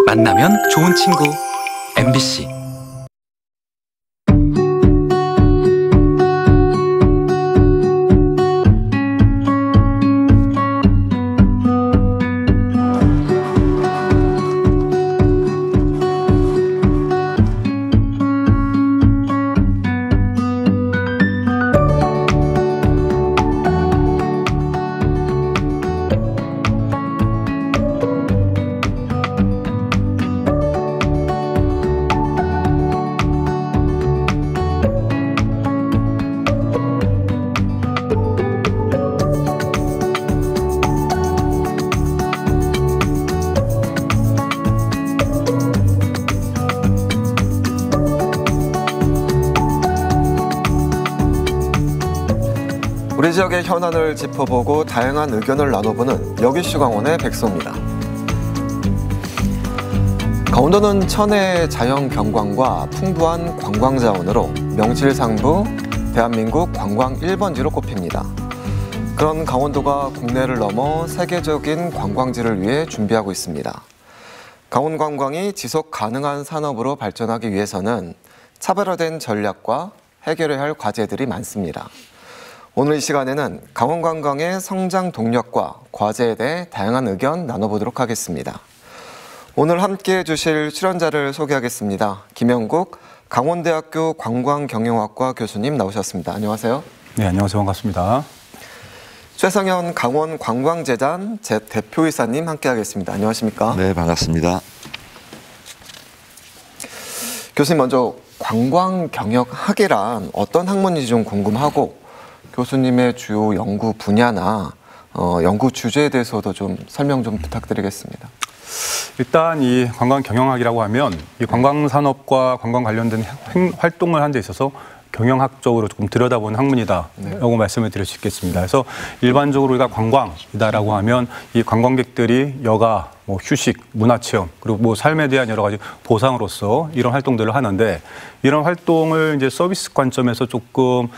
만나면 좋은 친구 MBC. 우리 지역의 현안을 짚어보고 다양한 의견을 나눠보는 여기슈 강원의 백소입니다. 강원도는 천혜의 자연 경관과 풍부한 관광 자원으로 명실상부 대한민국 관광 1번지로 꼽힙니다. 그런 강원도가 국내를 넘어 세계적인 관광지를 위해 준비하고 있습니다. 강원 관광이 지속 가능한 산업으로 발전하기 위해서는 차별화된 전략과 해결해야 할 과제들이 많습니다. 오늘 이 시간에는 강원 관광의 성장 동력과 과제에 대해 다양한 의견 나눠보도록 하겠습니다. 오늘 함께해 주실 출연자를 소개하겠습니다. 김영국 강원대학교 관광경영학과 교수님 나오셨습니다. 안녕하세요. 네, 안녕하세요. 반갑습니다. 최성현 강원관광재단 대표이사님 함께하겠습니다. 안녕하십니까? 네, 반갑습니다. 교수님 먼저 관광경영학이란 어떤 학문인지 좀 궁금하고 교수님의 주요 연구 분야나 연구 주제에 대해서도 좀 설명 좀 부탁드리겠습니다. 일단 이 관광경영학이라고 하면 이 관광산업과 관광 관련된 활동을 하는 데 있어서 경영학적으로 조금 들여다보는 학문이다라고 말씀을 드릴 수 있겠습니다. 그래서 일반적으로 우리가 관광이다라고 하면 이 관광객들이 여가, 휴식, 문화체험 그리고 삶에 대한 여러 가지 보상으로서 이런 활동들을 하는데 이런 활동을 이제 서비스 관점에서 조금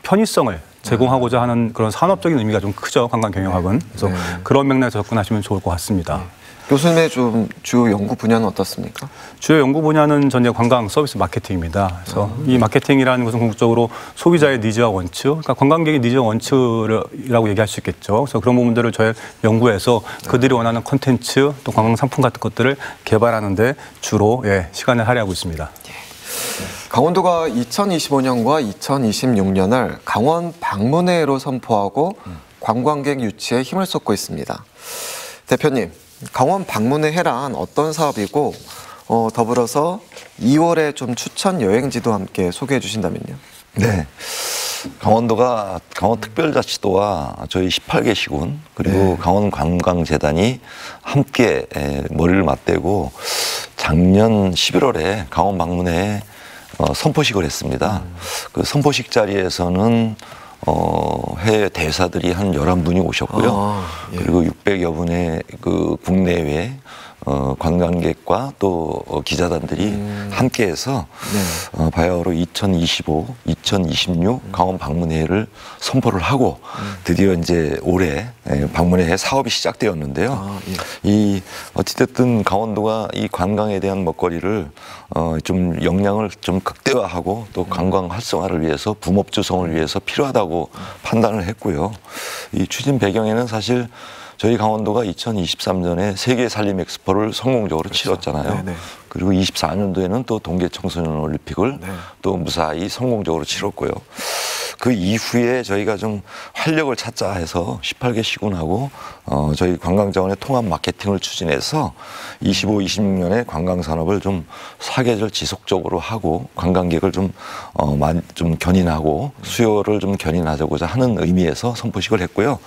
편의성을 제공하고자 하는 그런 산업적인 의미가 좀 크죠, 관광경영학은. 그래서 그런 맥락에서 접근하시면 좋을 것 같습니다. 교수님의 좀 주요 연구 분야는 어떻습니까? 주요 연구 분야는 전제 관광 서비스 마케팅입니다. 그래서 이 마케팅이라는 것은 궁극적으로 소비자의 니즈와 원츠, 그러니까 관광객의 니즈와 원츠라고 얘기할 수 있겠죠. 그래서 그런 부분들을 저희 연구해서 그들이 원하는 콘텐츠 또 관광 상품 같은 것들을 개발하는 데 주로 시간을 할애하고 있습니다. 강원도가 2025년과 2026년을 강원 방문해로 선포하고 관광객 유치에 힘을 쏟고 있습니다. 대표님, 강원 방문해 해란 어떤 사업이고 더불어서 2월에 좀 추천 여행지도 함께 소개해 주신다면요. 네, 강원도가 강원특별자치도와 저희 18개 시군 그리고 강원관광재단이 함께 머리를 맞대고 작년 11월에 강원 방문회에 선포식을 했습니다. 그 선포식 자리에서는 해외 대사들이 한 11분이 오셨고요. 그리고 600여 분의 그 국내외 관광객과 또 기자단들이 함께해서 바야흐로 2025, 2026 강원 방문회를 선포를 하고 드디어 이제 올해 방문회 사업이 시작되었는데요. 이 어찌됐든 강원도가 이 관광에 대한 먹거리를 좀 역량을 좀 극대화하고 또 관광 활성화를 위해서 붐업 조성을 위해서 필요하다고 판단을 했고요. 이 추진 배경에는 사실 저희 강원도가 2023년에 세계 산림 엑스포를 성공적으로 치렀잖아요. 네네. 그리고 24년도에는 또 동계 청소년 올림픽을 또 무사히 성공적으로 치렀고요. 그 이후에 저희가 좀 활력을 찾자 해서 18개 시군하고 저희 관광자원의 통합 마케팅을 추진해서 25, 26년에 관광산업을 좀 사계절 지속적으로 하고 관광객을 좀 견인하고 수요를 좀 견인하자고자 하는 의미에서 선포식을 했고요.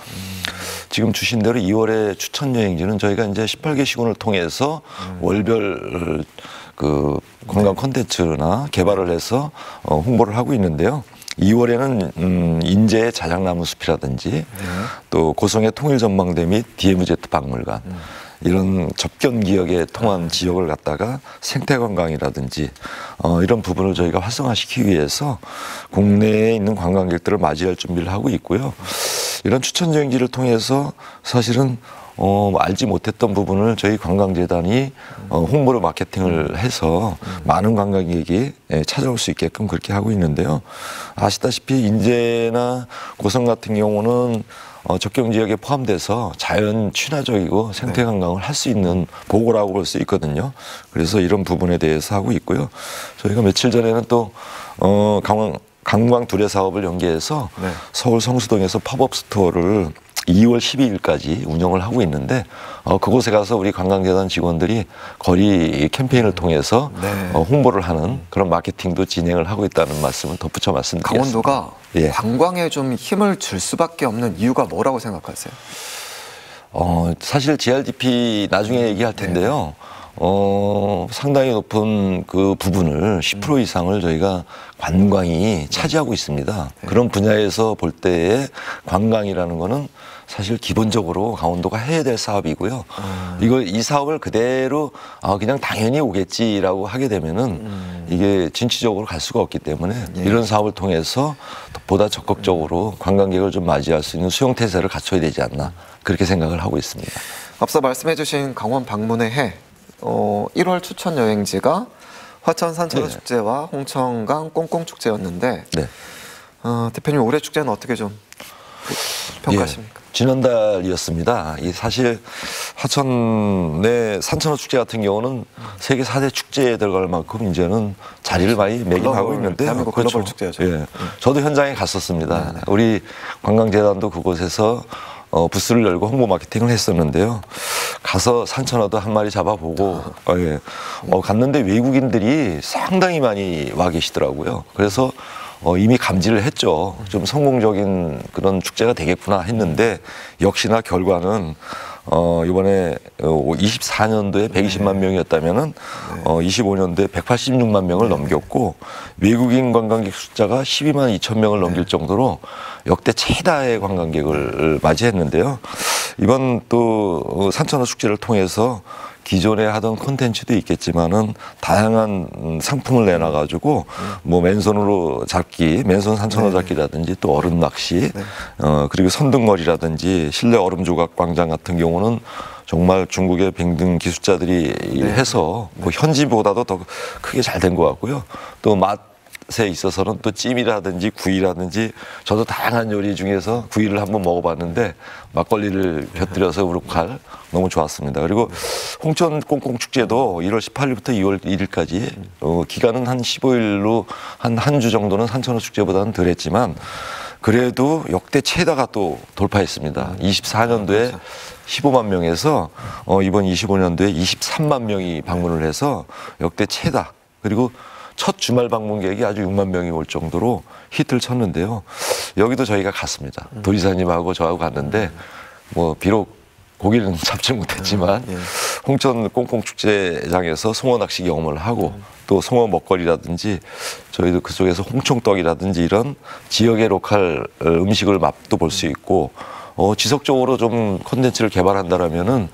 지금 주신 대로 2월에 추천 여행지는 저희가 이제 18개 시군을 통해서 월별 그 관광 콘텐츠나 개발을 해서 홍보를 하고 있는데요. 2월에는 인제의 자작나무 숲이라든지 또 고성의 통일전망대 및 DMZ 박물관 이런 접견 기역의 통한 지역을 갖다가 생태관광이라든지 이런 부분을 저희가 활성화시키기 위해서 국내에 있는 관광객들을 맞이할 준비를 하고 있고요. 이런 추천 여행지를 통해서 사실은 알지 못했던 부분을 저희 관광재단이 홍보를 마케팅을 해서 많은 관광객이 찾아올 수 있게끔 그렇게 하고 있는데요. 아시다시피 인제나 고성 같은 경우는 적경 지역에 포함돼서 자연 친화적이고 생태 관광을 할 수 있는 보고라고 볼 수 있거든요. 그래서 이런 부분에 대해서 하고 있고요. 저희가 며칠 전에는 또 관광 두레 사업을 연계해서 네. 서울 성수동에서 팝업 스토어를 2월 12일까지 운영을 하고 있는데 그곳에 가서 우리 관광재단 직원들이 거리 캠페인을 통해서 네. 홍보를 하는 그런 마케팅도 진행을 하고 있다는 말씀을 덧붙여 말씀드리겠습니다. 강원도가 예. 관광에 좀 힘을 줄 수밖에 없는 이유가 뭐라고 생각하세요? 사실 GRDP 나중에 얘기할 텐데요. 상당히 높은 그 부분을 10% 이상을 저희가 관광이 차지하고 있습니다. 그런 분야에서 볼 때에 관광이라는 거는 사실 기본적으로 강원도가 해야 될 사업이고요. 이 사업을 그대로 그냥 당연히 오겠지라고 하게 되면은 이게 진취적으로 갈 수가 없기 때문에 이런 사업을 통해서 보다 적극적으로 관광객을 좀 맞이할 수 있는 수용 태세를 갖춰야 되지 않나 그렇게 생각을 하고 있습니다. 앞서 말씀해주신 강원 방문의 해 1월 추천 여행지가 화천 산천어 네. 축제와 홍천강 꽁꽁 축제였는데 네. 대표님 올해 축제는 어떻게 좀 평가하십니까? 예, 지난달이었습니다. 이 사실 화천의 산천어 축제 같은 경우는 세계 4대 축제에 들어갈 만큼 이제는 자리를 많이 매김하고 있는데 대한민국 글로벌 축제죠. 예, 저도 현장에 갔었습니다. 우리 관광재단도 그곳에서 부스를 열고 홍보 마케팅을 했었는데요. 가서 산천어도 한 마리 잡아보고 갔는데 외국인들이 상당히 많이 와 계시더라고요. 그래서 이미 감지를 했죠. 좀 성공적인 그런 축제가 되겠구나 했는데 역시나 결과는 이번에 24년도에 120만 명이었다면은 25년도에 186만 명을 넘겼고 외국인 관광객 숫자가 12만 2천 명을 넘길 정도로 역대 최다의 관광객을 맞이했는데요. 이번 또 산천어 축제를 통해서 기존에 하던 콘텐츠도 있겠지만은 다양한 상품을 내놔가지고 뭐 맨손으로 잡기, 맨손 산천어 잡기라든지 또 얼음 낚시, 그리고 선등머리라든지 실내 얼음 조각 광장 같은 경우는 정말 중국의 빙등 기술자들이 해서 뭐 현지보다도 더 크게 잘 된 것 같고요. 또 맛에 있어서는 또 찜이라든지 구이라든지 저도 다양한 요리 중에서 구이를 한번 먹어봤는데 막걸리를 곁들여서 우룩할 너무 좋았습니다. 그리고 홍천 꽁꽁 축제도 1월 18일부터 2월 1일까지 기간은 한 15일로 한 주 정도는 산천어 축제보다는 덜했지만 그래도 역대 최다가 또 돌파했습니다. 24년도에 15만 명에서 이번 25년도에 23만 명이 방문을 해서 역대 최다. 그리고 첫 주말 방문객이 아주 6만 명이 올 정도로 히트를 쳤는데요. 여기도 저희가 갔습니다. 도지사님하고 저하고 갔는데 뭐 비록 고기는 잡지 못했지만 홍천 꽁꽁 축제장에서 송어 낚시 경험을 하고 또 송어 먹거리라든지 저희도 그쪽에서 홍총떡이라든지 이런 지역의 로컬 음식을 맛도 볼 수 있고 지속적으로 좀 콘텐츠를 개발한다라면은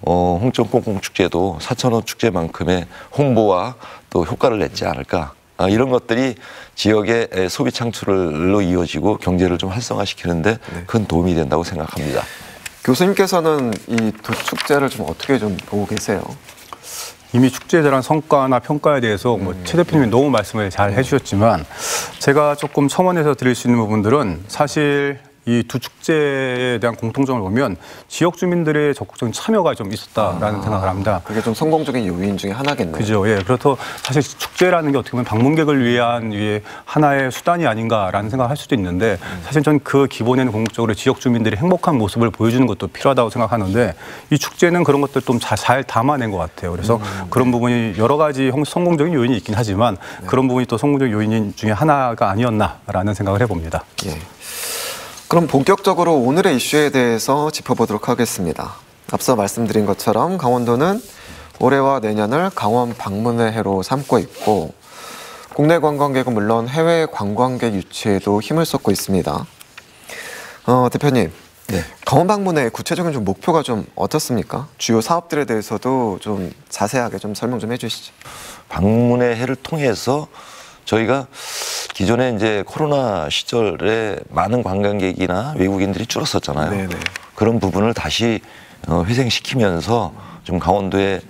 홍천 꽁꽁 축제도 사천어 축제만큼의 홍보와 또 효과를 냈지 않을까. 이런 것들이 지역의 소비 창출로 이어지고 경제를 좀 활성화시키는데 큰 도움이 된다고 생각합니다. 교수님께서는 이 두 축제를 좀 어떻게 좀 보고 계세요? 이미 축제에 대한 성과나 평가에 대해서 최 대표님이 너무 말씀을 잘 해주셨지만 제가 조금 첨언해서 드릴 수 있는 부분들은 사실 이 두 축제에 대한 공통점을 보면 지역 주민들의 적극적인 참여가 좀 있었다라는 생각을 합니다. 그게 좀 성공적인 요인 중에 하나겠네요. 그죠. 예. 그렇다 사실 축제라는 게 어떻게 보면 방문객을 위한 하나의 수단이 아닌가라는 생각을 할 수도 있는데 사실 전 그 기본에는 궁극적으로 지역 주민들이 행복한 모습을 보여주는 것도 필요하다고 생각하는데 이 축제는 그런 것들 좀 잘 담아낸 것 같아요. 그래서 그런 부분이 여러 가지 성공적인 요인이 있긴 하지만 그런 부분이 또 성공적 요인 중에 하나가 아니었나라는 생각을 해봅니다. 예. 그럼 본격적으로 오늘의 이슈에 대해서 짚어보도록 하겠습니다. 앞서 말씀드린 것처럼 강원도는 올해와 내년을 강원 방문의 해로 삼고 있고 국내 관광객은 물론 해외 관광객 유치에도 힘을 쏟고 있습니다. 대표님, 강원 방문의 구체적인 좀 목표가 좀 어떻습니까? 주요 사업들에 대해서도 좀 자세하게 좀 설명 좀 해주시죠. 방문의 해를 통해서 저희가 기존에 이제 코로나 시절에 많은 관광객이나 외국인들이 줄었었잖아요. 네네. 그런 부분을 다시 회생시키면서 좀 강원도의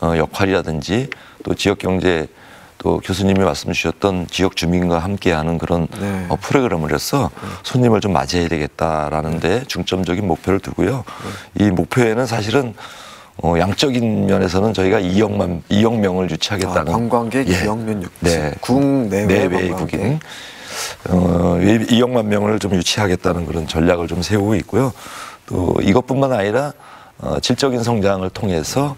역할이라든지 또 지역 경제 또 교수님이 말씀 주셨던 지역 주민과 함께하는 그런 네. 프로그램을 해서 손님을 좀 맞이해야 되겠다라는 데 중점적인 목표를 두고요. 이 목표에는 사실은 양적인 면에서는 저희가 2억 명을 유치하겠다는 관광객 예. 2억 명 유치. 네. 국내외 국인 2억만 명을 좀 유치하겠다는 그런 전략을 좀 세우고 있고요. 또 이것뿐만 아니라 질적인 성장을 통해서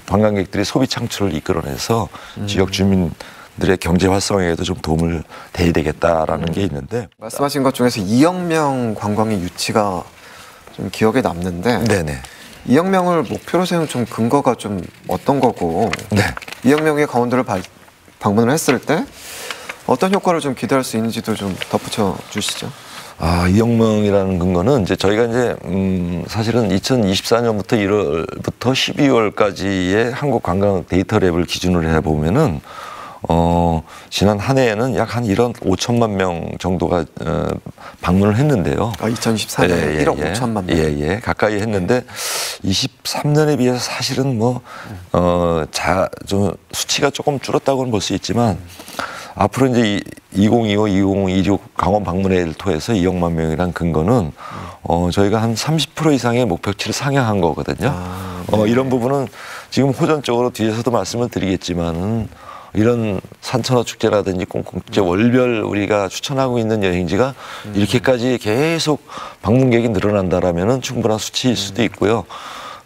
관광객들이 소비 창출을 이끌어내서 지역 주민들의 경제 활성화에도 좀 도움을 대야 되겠다라는 게 있는데 말씀하신 것 중에서 2억 명 관광객 유치가 좀 기억에 남는데 네네. 2억 명을 목표로 세운 좀 근거가 좀 어떤 거고 네. 2억 명이 강원도를 방문을 했을 때 어떤 효과를 좀 기대할 수 있는지도 좀 덧붙여 주시죠. 2억 명이라는 근거는 이제 저희가 이제 사실은 2024년부터 1월부터 12월까지의 한국 관광 데이터 랩을 기준으로 해 보면은 지난 한 해에는 약 한 1억 5천만 명 정도가 방문을 했는데요. 2024년에 1억 5천만 명. 예, 가까이 했는데 23년에 비해서 사실은 좀 수치가 조금 줄었다고는 볼 수 있지만 앞으로 이제 2025, 2026 강원 방문회를 통해서 2억만 명이란 근거는 저희가 한 30% 이상의 목표치를 상향한 거거든요. 네. 이런 부분은 지금 호전적으로 뒤에서도 말씀을 드리겠지만은 이런 산천어 축제라든지 꽁꽁축제 월별 우리가 추천하고 있는 여행지가 이렇게까지 계속 방문객이 늘어난다라면은 충분한 수치일 수도 있고요.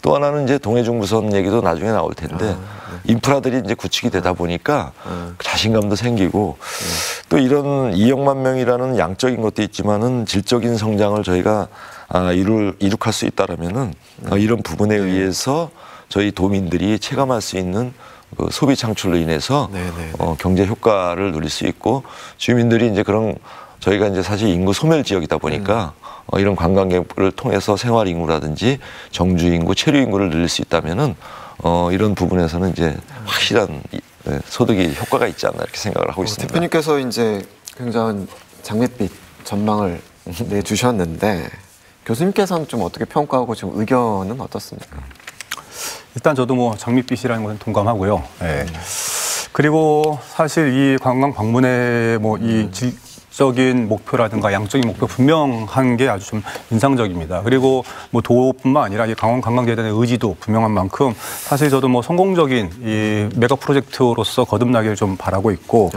또 하나는 이제 동해중부선 얘기도 나중에 나올 텐데 인프라들이 이제 구축이 되다 보니까 자신감도 생기고 또 이런 2억만 명이라는 양적인 것도 있지만은 질적인 성장을 저희가 이룩할 수 있다라면은 이런 부분에 의해서 저희 도민들이 체감할 수 있는 그 소비 창출로 인해서 경제 효과를 누릴 수 있고 주민들이 이제 그런 저희가 이제 사실 인구 소멸 지역이다 보니까 이런 관광객을 통해서 생활 인구라든지 정주 인구, 체류 인구를 늘릴 수 있다면은 이런 부분에서는 이제 확실한 소득이 효과가 있지 않나 이렇게 생각을 하고 있습니다. 대표님께서 이제 굉장한 장밋빛 전망을 내주셨는데 교수님께서는 좀 어떻게 평가하고 지금 의견은 어떻습니까? 일단 저도 장밋빛이라는 것은 동감하고요. 예. 그리고 사실 이 관광 방문의 이 질적인 목표라든가 양적인 목표 분명한 게 아주 좀 인상적입니다. 그리고 도뿐만 아니라 이 강원 관광재단의 의지도 분명한 만큼 사실 저도 성공적인 이 메가 프로젝트로서 거듭나기를 좀 바라고 있고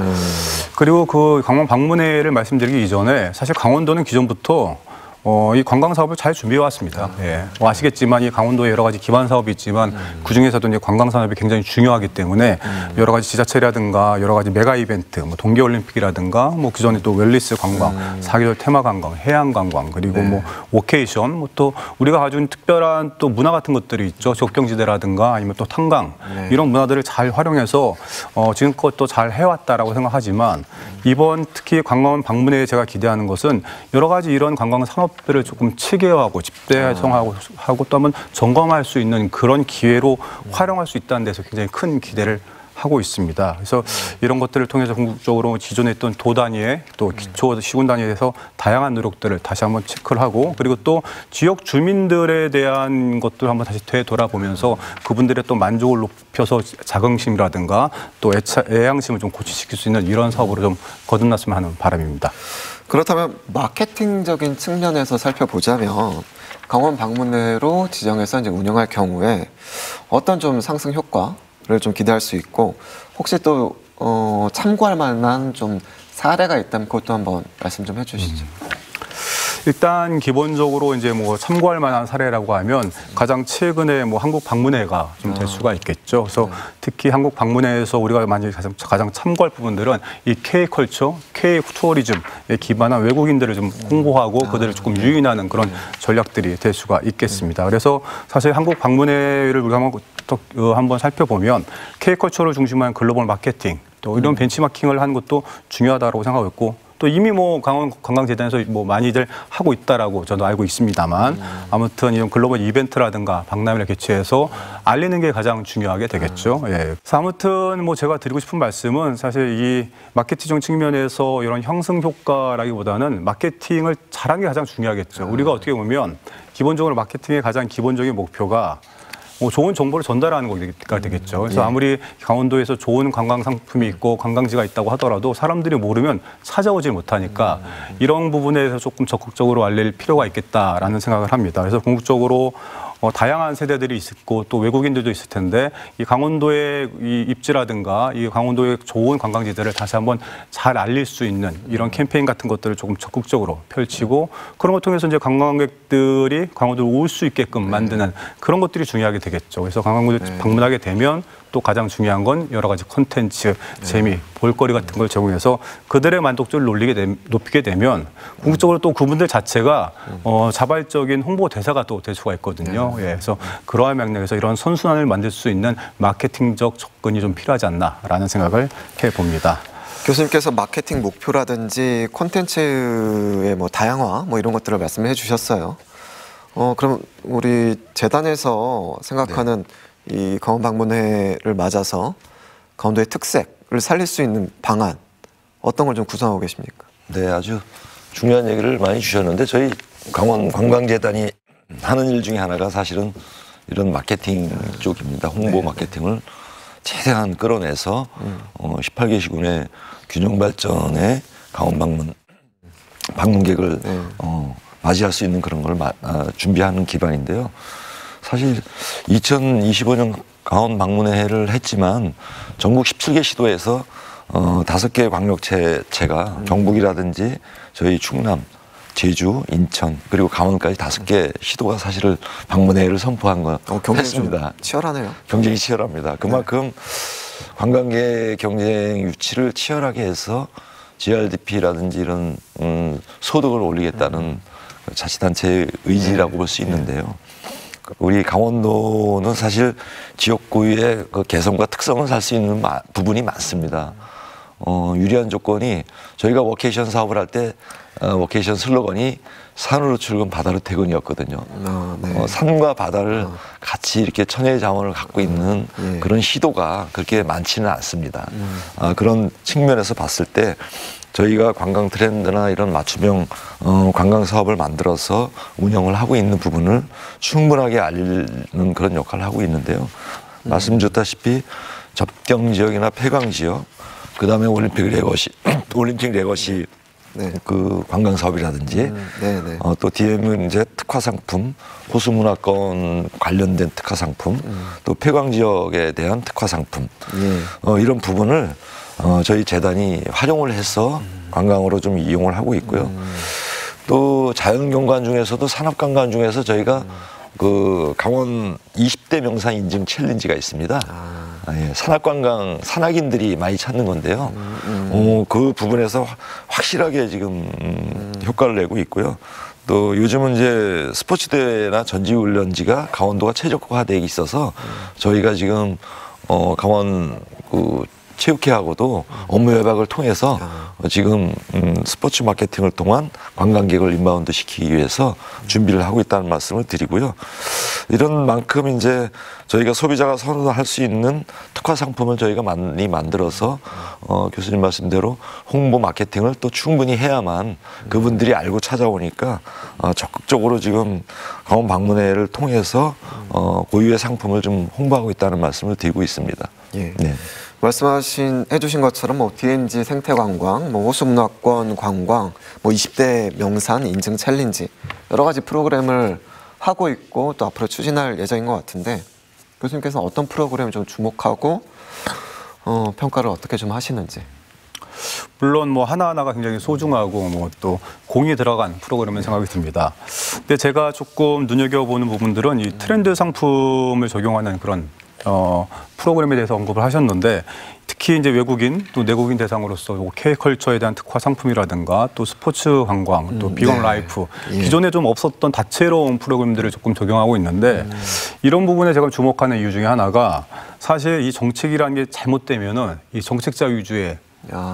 그리고 그 강원 방문회를 말씀드리기 이전에 사실 강원도는 기존부터 이 관광 사업을 잘 준비해 왔습니다. 예. 아시겠지만 이 강원도에 여러 가지 기반 사업이 있지만 그 중에서도 이제 관광 산업이 굉장히 중요하기 때문에 여러 가지 지자체라든가 여러 가지 메가 이벤트, 동계올림픽이라든가 그전에 또 웰리스 관광, 사계절 테마 관광, 해양 관광 그리고 오케이션, 또 우리가 가진 특별한 또 문화 같은 것들이 있죠. 적경지대라든가 아니면 또 탄광 이런 문화들을 잘 활용해서 지금껏 또 잘 해왔다라고 생각하지만 이번 특히 관광 방문회에 제가 기대하는 것은 여러 가지 이런 관광 산업들을 조금 체계화하고 집대성하고 또 한번 점검할 수 있는 그런 기회로 활용할 수 있다는 데서 굉장히 큰 기대를 하고 있습니다. 그래서 이런 것들을 통해서 궁극적으로 기존에 있던 도 단위의 또 기초 시군 단위에서 다양한 노력들을 다시 한번 체크를 하고 그리고 또 지역 주민들에 대한 것들 한번 다시 되돌아보면서 그분들의 또 만족을 높여서 자긍심이라든가 또 애양심을 좀 고취시킬 수 있는 이런 사업으로 좀 거듭났으면 하는 바람입니다. 그렇다면 마케팅적인 측면에서 살펴보자면 강원 방문회로 지정해서 이제 운영할 경우에 어떤 좀 상승 효과를 좀 기대할 수 있고 혹시 또 참고할 만한 좀 사례가 있다면 그것도 한번 말씀 좀 해주시죠. 일단 기본적으로 이제 참고할 만한 사례라고 하면 가장 최근에 한국 방문회가 좀 될 수가 있겠죠. 그래서 특히 한국 방문회에서 우리가 만약에 가장 참고할 부분들은 이 K컬처, K투어리즘에 기반한 외국인들을 좀 홍보하고 그들을 조금 유인하는 그런 전략들이 될 수가 있겠습니다. 그래서 사실 한국 방문회를 우리가 한번 살펴보면 K컬처를 중심한 글로벌 마케팅 또 이런 벤치마킹을 하는 것도 중요하다고 생각하고 있고 또 이미 뭐 강원관광재단에서 뭐 많이들 하고 있다라고 저도 알고 있습니다만 아무튼 이런 글로벌 이벤트라든가 박람회를 개최해서 알리는 게 가장 중요하게 되겠죠. 예. 그래서 아무튼 뭐 제가 드리고 싶은 말씀은 사실 이 마케팅 측면에서 이런 형성 효과라기보다는 마케팅을 잘하는 게 가장 중요하겠죠. 우리가 어떻게 보면 기본적으로 마케팅의 가장 기본적인 목표가 좋은 정보를 전달하는 거가 되겠죠. 그래서 아무리 강원도에서 좋은 관광 상품이 있고 관광지가 있다고 하더라도 사람들이 모르면 찾아오지 못하니까 이런 부분에 대해서 조금 적극적으로 알릴 필요가 있겠다라는 생각을 합니다. 그래서 궁극적으로 다양한 세대들이 있고 또 외국인들도 있을 텐데 이 강원도의 이 입지라든가 이 강원도의 좋은 관광지들을 다시 한번 잘 알릴 수 있는 이런 캠페인 같은 것들을 조금 적극적으로 펼치고 그런 걸 통해서 이제 관광객들이 강원도로 올 수 있게끔 만드는 그런 것들이 중요하게 되겠죠. 그래서 관광객들 방문하게 되면 또 가장 중요한 건 여러 가지 콘텐츠, 재미, 볼거리 같은 걸 제공해서 그들의 만족도를 높이게 되면 궁극적으로 또 그분들 자체가 자발적인 홍보 대사가 또 될 수가 있거든요. 예, 그래서 그러한 맥락에서 이런 선순환을 만들 수 있는 마케팅적 접근이 좀 필요하지 않나라는 생각을 해봅니다. 교수님께서 마케팅 목표라든지 콘텐츠의 뭐 다양화 뭐 이런 것들을 말씀해 주셨어요. 그럼 우리 재단에서 생각하는 이 강원 방문회를 맞아서 강원도의 특색을 살릴 수 있는 방안 어떤 걸 좀 구상하고 계십니까? 네, 아주 중요한 얘기를 많이 주셨는데 저희 강원 관광재단이 하는 일 중에 하나가 사실은 이런 마케팅 쪽입니다. 홍보 마케팅을 최대한 끌어내서 18개 시군의 균형 발전의 강원 방문객을 맞이할 수 있는 그런 걸 준비하는 기반인데요. 사실 2025년 강원 방문회를 했지만 전국 17개 시도에서 5개 광역체가 경북이라든지 저희 충남, 제주, 인천 그리고 강원까지 5개 시도가 사실을 방문회를 선포한 거 했습니다. 치열하네요. 경쟁이 치열합니다. 그만큼 관광객 경쟁 유치를 치열하게 해서 GRDP라든지 이런 소득을 올리겠다는 자치단체의 의지라고 볼 수 있는데요. 우리 강원도는 사실 지역구의 그 개성과 특성을 살 수 있는 부분이 많습니다. 유리한 조건이 저희가 워케이션 사업을 할 때 워케이션 슬로건이 산으로 출근 바다로 퇴근이었거든요. 산과 바다를 같이 이렇게 천혜의 자원을 갖고 있는 그런 시도가 그렇게 많지는 않습니다. 그런 측면에서 봤을 때 저희가 관광 트렌드나 이런 맞춤형 관광 사업을 만들어서 운영을 하고 있는 부분을 충분하게 알리는 그런 역할을 하고 있는데요. 말씀 주셨다시피 접경 지역이나 폐광 지역, 그 다음에 올림픽 레거시 그 관광 사업이라든지 또 DM은 이제 특화 상품, 호수 문화권 관련된 특화 상품, 또 폐광 지역에 대한 특화 상품 이런 부분을 저희 재단이 활용을 해서 관광으로 좀 이용을 하고 있고요. 또 자연경관 중에서도 산업관광 중에서 저희가 그 강원 20대 명산 인증 챌린지가 있습니다. 산악관광 산악인들이 많이 찾는 건데요. 그 부분에서 확실하게 지금 효과를 내고 있고요. 또 요즘은 이제 스포츠 대회나 전지훈련지가 강원도가 최적화되어 있어서 저희가 지금 강원 그 체육회하고도 업무 협약을 통해서 지금 스포츠 마케팅을 통한 관광객을 인바운드 시키기 위해서 준비를 하고 있다는 말씀을 드리고요. 이런 만큼 이제 저희가 소비자가 선호할 수 있는 특화 상품을 저희가 많이 만들어서 교수님 말씀대로 홍보 마케팅을 또 충분히 해야만 그분들이 알고 찾아오니까 적극적으로 지금 강원 방문회를 통해서 고유의 상품을 좀 홍보하고 있다는 말씀을 드리고 있습니다. 예. 네. 해주신 것처럼 뭐 DMZ 생태관광, 뭐 호수문화권 관광, 뭐 20대 명산 인증 챌린지 여러 가지 프로그램을 하고 있고 또 앞으로 추진할 예정인 것 같은데 교수님께서는 어떤 프로그램을 좀 주목하고 평가를 어떻게 좀 하시는지. 물론 뭐 하나하나가 굉장히 소중하고 뭐 또 공이 들어간 프로그램은 생각이 듭니다. 근데 제가 조금 눈여겨보는 부분들은 이 트렌드 상품을 적용하는 그런 프로그램에 대해서 언급을 하셨는데 특히 이제 외국인 또 내국인 대상으로서 K컬처에 대한 특화 상품이라든가 또 스포츠 관광 또 비건 라이프 기존에 좀 없었던 다채로운 프로그램들을 조금 적용하고 있는데 이런 부분에 제가 주목하는 이유 중에 하나가 사실 이 정책이라는 게 잘못되면은 이 정책자 위주의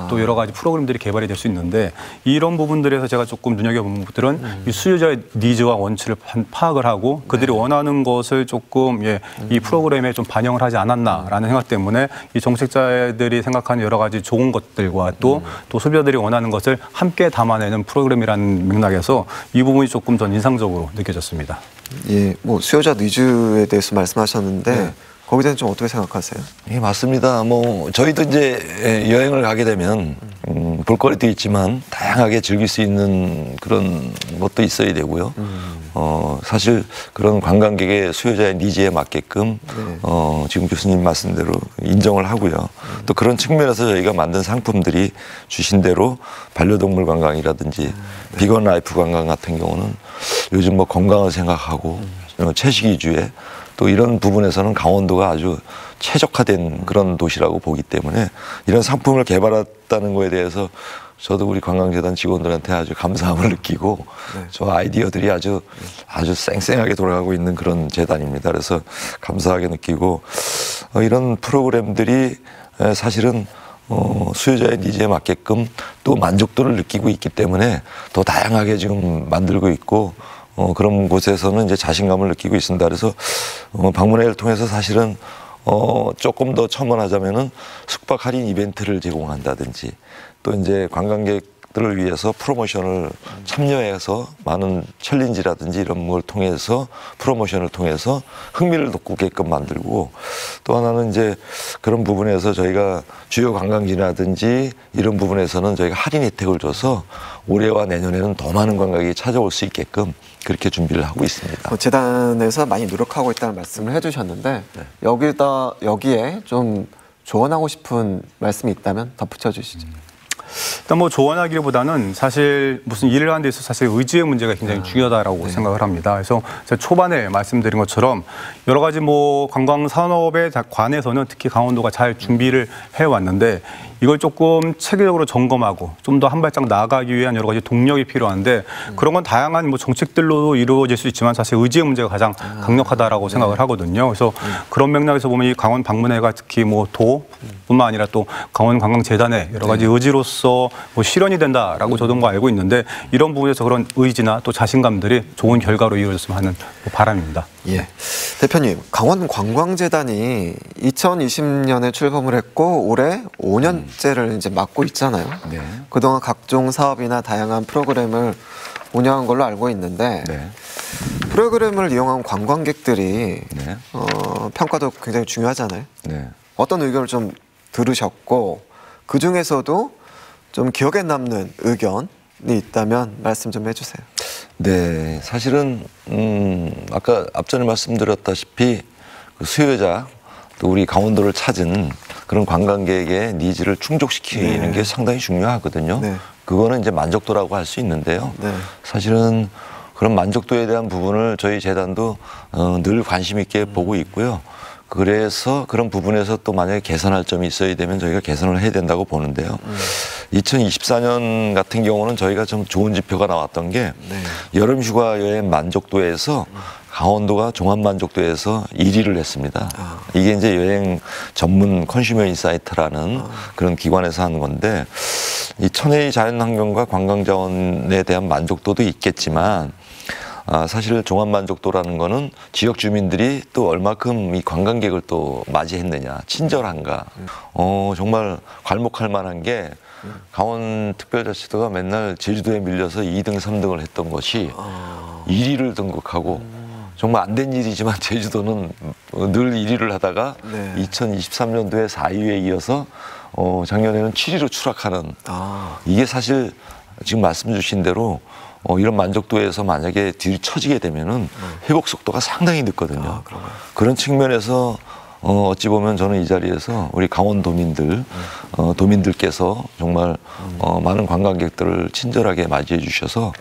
또 여러 가지 프로그램들이 개발이 될 수 있는데 이런 부분들에서 제가 조금 눈여겨본 부분들은 이 수요자의 니즈와 원칙을 파악을 하고 그들이 원하는 것을 조금 이 프로그램에 좀 반영을 하지 않았나라는 생각 때문에 이 정책자들이 생각하는 여러 가지 좋은 것들과 또 소비자들이 원하는 것을 함께 담아내는 프로그램이라는 맥락에서 이 부분이 조금 전 인상적으로 느껴졌습니다. 예, 뭐 수요자 니즈에 대해서 말씀하셨는데 거기에 대해서 좀 어떻게 생각하세요? 예, 맞습니다. 뭐 저희도 이제 여행을 가게 되면 볼거리도 있지만 다양하게 즐길 수 있는 그런 것도 있어야 되고요. 사실 그런 관광객의 수요자의 니즈에 맞게끔 지금 교수님 말씀대로 인정을 하고요. 또 그런 측면에서 저희가 만든 상품들이 주신 대로 반려동물 관광이라든지 비건 라이프 관광 같은 경우는 요즘 뭐 건강을 생각하고 채식 위주의 또 이런 부분에서는 강원도가 아주 최적화된 그런 도시라고 보기 때문에 이런 상품을 개발했다는 거에 대해서 저도 우리 관광재단 직원들한테 아주 감사함을 느끼고 저 아이디어들이 아주 쌩쌩하게 돌아가고 있는 그런 재단입니다. 그래서 감사하게 느끼고 이런 프로그램들이 사실은 수요자의 니즈에 맞게끔 또 만족도를 느끼고 있기 때문에 더 다양하게 지금 만들고 있고 그런 곳에서는 이제 자신감을 느끼고 있습니다. 그래서 방문회를 통해서 사실은 조금 더 첨언하자면은 숙박 할인 이벤트를 제공한다든지 또 이제 관광객들을 위해서 프로모션을 참여해서 많은 챌린지라든지 이런 걸 통해서 프로모션을 통해서 흥미를 돋구게끔 만들고 또 하나는 이제 그런 부분에서 저희가 주요 관광지라든지 이런 부분에서는 저희가 할인 혜택을 줘서 올해와 내년에는 더 많은 관광객이 찾아올 수 있게끔 그렇게 준비를 하고 있습니다. 재단에서 많이 노력하고 있다는 말씀을 해주셨는데 여기에 좀 조언하고 싶은 말씀이 있다면 덧붙여 주시죠. 일단 뭐 조언하기보다는 사실 무슨 일을 하는 데 있어서 사실 의지의 문제가 굉장히 중요하다라고 생각을 합니다. 그래서 제가 초반에 말씀드린 것처럼 여러 가지 뭐 관광 산업에 관해서는 특히 강원도가 잘 준비를 해왔는데 이걸 조금 체계적으로 점검하고 좀 더 한 발짝 나아가기 위한 여러 가지 동력이 필요한데 그런 건 다양한 뭐 정책들로 이루어질 수 있지만 사실 의지의 문제가 가장 강력하다라고 생각을 하거든요. 그래서 그런 맥락에서 보면 이 강원 방문회가 특히 뭐 도뿐만 아니라 또 강원관광재단의 여러 가지 의지로서 뭐 실현이 된다라고 저도 뭐 알고 있는데 이런 부분에서 그런 의지나 또 자신감들이 좋은 결과로 이루어졌으면 하는 바람입니다. 예. 대표님, 강원관광재단이 2020년에 출범을 했고 올해 5년째를 이제 맡고 있잖아요. 네. 그동안 각종 사업이나 다양한 프로그램을 운영한 걸로 알고 있는데 프로그램을 이용한 관광객들이 평가도 굉장히 중요하잖아요. 어떤 의견을 좀 들으셨고 그 중에서도 좀 기억에 남는 의견이 있다면 말씀 좀 해주세요. 네, 사실은 아까 앞전에 말씀드렸다시피 그 수요자 또 우리 강원도를 찾은 그런 관광객의 니즈를 충족시키는 게 상당히 중요하거든요. 그거는 이제 만족도라고 할 수 있는데요. 사실은 그런 만족도에 대한 부분을 저희 재단도 늘 관심 있게 보고 있고요. 그래서 그런 부분에서 또 만약에 개선할 점이 있어야 되면 저희가 개선을 해야 된다고 보는데요. 2024년 같은 경우는 저희가 좀 좋은 지표가 나왔던 게 여름 휴가 여행 만족도에서 강원도가 종합 만족도에서 1위를 했습니다. 이게 이제 여행 전문 컨슈머 인사이트라는 그런 기관에서 하는 건데 이 천혜의 자연환경과 관광자원에 대한 만족도도 있겠지만 사실 종합 만족도라는 거는 지역 주민들이 또 얼마큼 이 관광객을 또 맞이했느냐, 친절한가. 정말 괄목할 만한 게 강원특별자치도가 맨날 제주도에 밀려서 2등, 3등을 했던 것이 1위를 등극하고 정말 안 된 일이지만 제주도는 늘 1위를 하다가 2023년도에 4위에 이어서 작년에는 7위로 추락하는 이게 사실 지금 말씀 주신 대로 이런 만족도에서 만약에 뒤처지게 되면은 회복 속도가 상당히 늦거든요. 그런 측면에서 어찌 보면 저는 이 자리에서 우리 강원도민들, 도민들께서 정말 많은 관광객들을 친절하게 맞이해 주셔서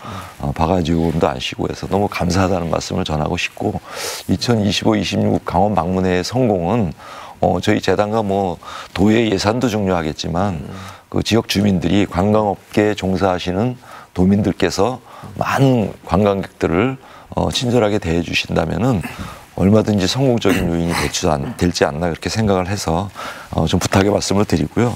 바가지 요금도 안 쉬고 해서 너무 감사하다는 말씀을 전하고 싶고 2025-26 강원 방문회의 성공은 저희 재단과 뭐 도의 예산도 중요하겠지만 그 지역 주민들이 관광업계에 종사하시는 도민들께서 많은 관광객들을 친절하게 대해 주신다면은 얼마든지 성공적인 요인이 될지 않나 그렇게 생각을 해서 좀 부탁의 말씀을 드리고요.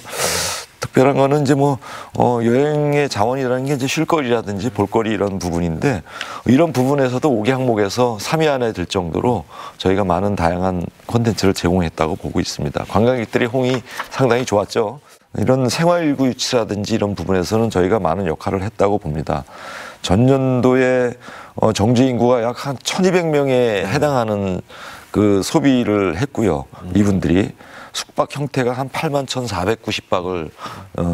특별한 거는 이제 뭐 여행의 자원이라는 게 이제 쉴거리라든지 볼거리 이런 부분인데 이런 부분에서도 5개 항목에서 3위 안에 들 정도로 저희가 많은 다양한 콘텐츠를 제공했다고 보고 있습니다. 관광객들의 호응이 상당히 좋았죠. 이런 생활일구 유치라든지 이런 부분에서는 저희가 많은 역할을 했다고 봅니다. 전년도에 정지 인구가 약 한 1,200명에 해당하는 그 소비를 했고요. 이분들이 숙박 형태가 한 81,490박을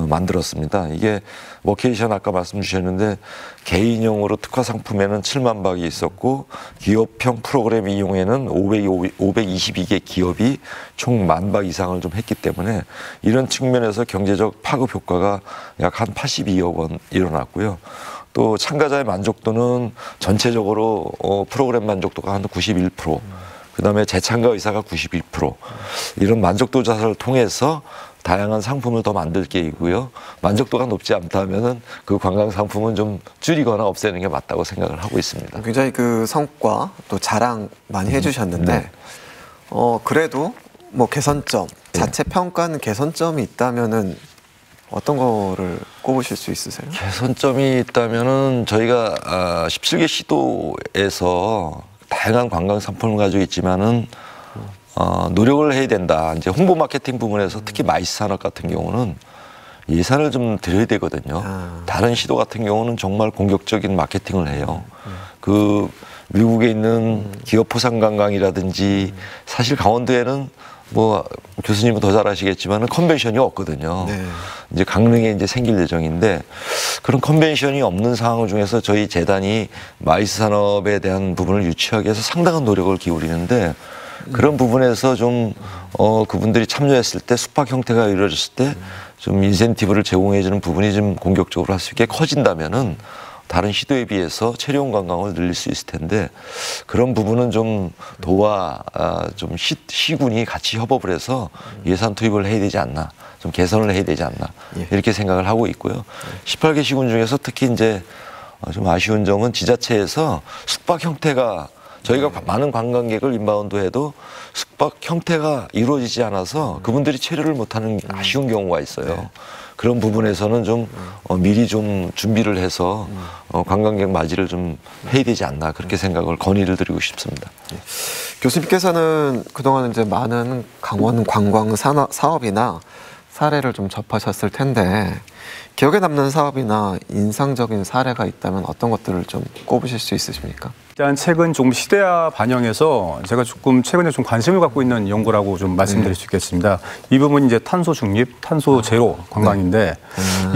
만들었습니다. 이게 워케이션 아까 말씀 주셨는데 개인용으로 특화 상품에는 7만 박이 있었고 기업형 프로그램 이용에는 522개 기업이 총 10,000박 이상을 좀 했기 때문에 이런 측면에서 경제적 파급 효과가 약 한 82억 원 일어났고요. 또 참가자의 만족도는 전체적으로 프로그램 만족도가 한 91%, 그다음에 재참가 의사가 91%. 이런 만족도 조사를 통해서 다양한 상품을 더 만들 계획이고요. 만족도가 높지 않다면은 그 관광 상품은 좀 줄이거나 없애는 게 맞다고 생각을 하고 있습니다. 굉장히 그 성과 또 자랑 많이 해주셨는데 네. 그래도 뭐 개선점, 자체 평가는 개선점이 있다면은 어떤 거를 꼽으실 수 있으세요? 개선점이 있다면은 저희가 17개 시도에서 다양한 관광 상품을 가지고 있지만은 노력을 해야 된다. 이제 홍보 마케팅 부분에서 특히 마이스 산업 같은 경우는 예산을 좀 들여야 되거든요. 다른 시도 같은 경우는 정말 공격적인 마케팅을 해요. 그 미국에 있는 기업 포상 관광이라든지 사실 강원도에는 뭐 교수님은 더 잘 아시겠지만은 컨벤션이 없거든요. 네. 이제 강릉에 이제 생길 예정인데 그런 컨벤션이 없는 상황 중에서 저희 재단이 마이스 산업에 대한 부분을 유치하기 위해서 상당한 노력을 기울이는데 그런 부분에서 좀 그분들이 참여했을 때 숙박 형태가 이루어졌을 때 좀 인센티브를 제공해 주는 부분이 좀 공격적으로 할 수 있게 커진다면은 다른 시도에 비해서 체류용 관광을 늘릴 수 있을 텐데 그런 부분은 좀 도와 좀 시군이 같이 협업을 해서 예산 투입을 해야 되지 않나, 좀 개선을 해야 되지 않나 이렇게 생각을 하고 있고요. 18개 시군 중에서 특히 이제 좀 아쉬운 점은 지자체에서 숙박 형태가 저희가 많은 관광객을 인바운드해도 숙박 형태가 이루어지지 않아서 그분들이 체류를 못하는 아쉬운 경우가 있어요. 그런 부분에서는 좀 미리 좀 준비를 해서 관광객 맞이를 좀 해야 되지 않나 그렇게 생각을 건의를 드리고 싶습니다. 교수님께서는 그동안 이제 많은 강원 관광 사업이나 사례를 좀 접하셨을 텐데 기억에 남는 사업이나 인상적인 사례가 있다면 어떤 것들을 좀 꼽으실 수 있으십니까? 일단 최근 좀 시대화 반영해서 제가 조금 최근에 좀 관심을 갖고 있는 연구라고 좀 말씀드릴 수 있겠습니다. 이 부분이 이제 탄소 중립, 탄소 제로 관광인데